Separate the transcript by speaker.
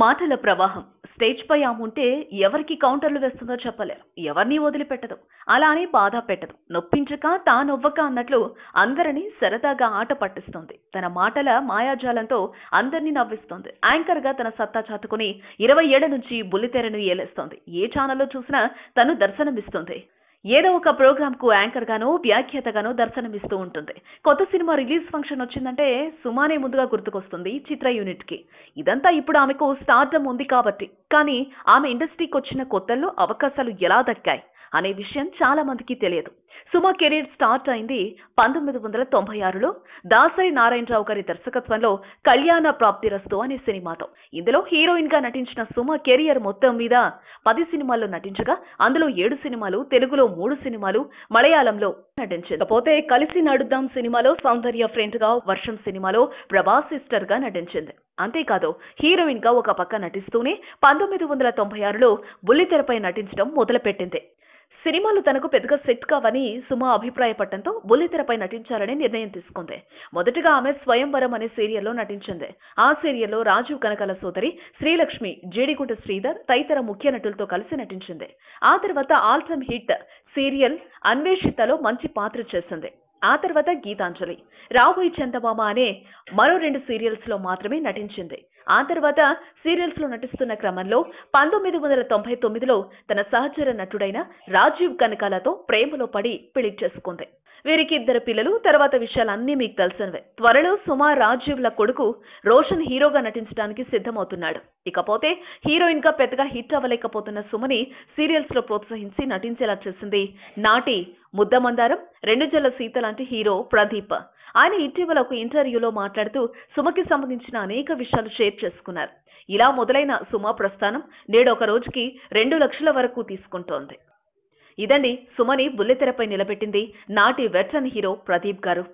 Speaker 1: మాటల ప్రవాహం స్టేజ్ పై ఆముంటే ఎవరికి కౌంటర్లు వేస్తుందో చెప్పలేరు. ఎవరిని వదిలిపెట్టదు. అలా అని బాధ పెట్టదు. నొప్పించక తానొవ్వక అన్నట్లు అందరినీ సరదాగా ఆట పట్టిస్తుంది. తన మాటల మాయాజాలంతో అందరినీ నవ్విస్తుంది. యాంకర్ గా తన సత్తా చాటుకుని 20 ఏళ్ల నుంచి బుల్లితెరను ఏలేస్తోంది. ఏ ఛానల్లో చూసినా తను దర్శనమిస్తుంది. ఏదో ఒక ప్రోగ్రామ్ కు యాంకర్ గానో వ్యాఖ్యాతగానో దర్శనమిస్తూ ఉంటుంది. కొత్త సినిమా రిలీజ్ ఫంక్షన్ వచ్చిందంటే సుమానే ముందుగా గుర్తుకొస్తుంది చిత్ర యూనిట్ కి. ఇదంతా ఇప్పుడు ఆమెకు స్టార్డమ్ ఉంది కాబట్టి. కానీ ఆమె ఇండస్ట్రీకి వచ్చిన కొత్తల్లో అవకాశాలు ఎలా దక్కాయి అనే విషయం చాలా మందికి తెలియదు. సుమ కెరీర్ స్టార్ట్ అయింది 1996లో దాసరి నారాయణరావు గారి దర్శకత్వంలో కళ్యాణ ప్రాప్తిరస్తు అనే సినిమాతో. ఇందులో హీరోయిన్ గా నటించిన సుమ కెరియర్ మొత్తం మీద 10 సినిమాల్లో నటించగా అందులో 7 సినిమాలు, తెలుగులో 3 సినిమాలు, మలయాళంలో నటించింది. పోతే కలిసి నడుద్దాం సినిమాలో సౌందర్య ఫ్రెండ్ గా, వర్షం సినిమాలో ప్రభాస్ సిస్టర్ గా నటించింది. అంతేకాదు హీరోయిన్ గా ఒక పక్క నటిస్తూనే 1996లో బుల్లితెరపై నటించడం మొదలుపెట్టింది. సినిమాలు తనకు పెద్దగా సెట్ కావని సుమ అభిప్రాయపడటంతో బుల్లితెరపై నటించాలని నిర్ణయం తీసుకుంది. మొదటగా ఆమె స్వయంవరం అనే సీరియల్లో నటించింది. ఆ సీరియల్లో రాజీవ్ కనకాల సోదరి శ్రీలక్ష్మి, జేడిగుంట శ్రీధర్ తదితర ముఖ్య నటులతో కలిసి నటించింది. ఆ తర్వాత ఆల్ టైమ్ హిట్ సీరియల్ అన్వేషితలో మంచి పాత్ర చేసింది. ఆ తర్వాత గీతాంజలి, రాబోయి చందమామ అనే మరో 2 సీరియల్స్ లో మాత్రమే నటించింది. ఆ తర్వాత సీరియల్స్ లో నటిస్తున్న క్రమంలో 1999లో తన సహచర నటుడైన రాజీవ్ కనకాలతో ప్రేమలో పడి పెళ్లి చేసుకుంది. వీరికి 2 పిల్లలు. తర్వాత విషయాలన్నీ మీకు తెలిసినవే. త్వరలో సుమ రాజీవ్ల కొడుకు రోషన్ హీరోగా నటించడానికి సిద్ధమవుతున్నాడు. ఇకపోతే హీరోయిన్ గా పెద్దగా హిట్ అవ్వలేకపోతున్న సుమని సీరియల్స్ లో ప్రోత్సహించి నటించేలా చేసింది నాటి ముద్దమందారం, 2 జల్ల సీత లాంటి హీరో ప్రదీప్. ఆయన ఇటీవల ఒక ఇంటర్వ్యూలో మాట్లాడుతూ సుమకి సంబంధించిన అనేక విషయాలు షేర్ చేసుకున్నారు. ఇలా మొదలైన సుమ ప్రస్థానం నేడు ఒక రోజుకి 2 లక్షల వరకు తీసుకుంటోంది. ఇదండి సుమని బుల్లితెరపై నిలబెట్టింది నాటి వెటరన్ హీరో ప్రదీప్ గారు.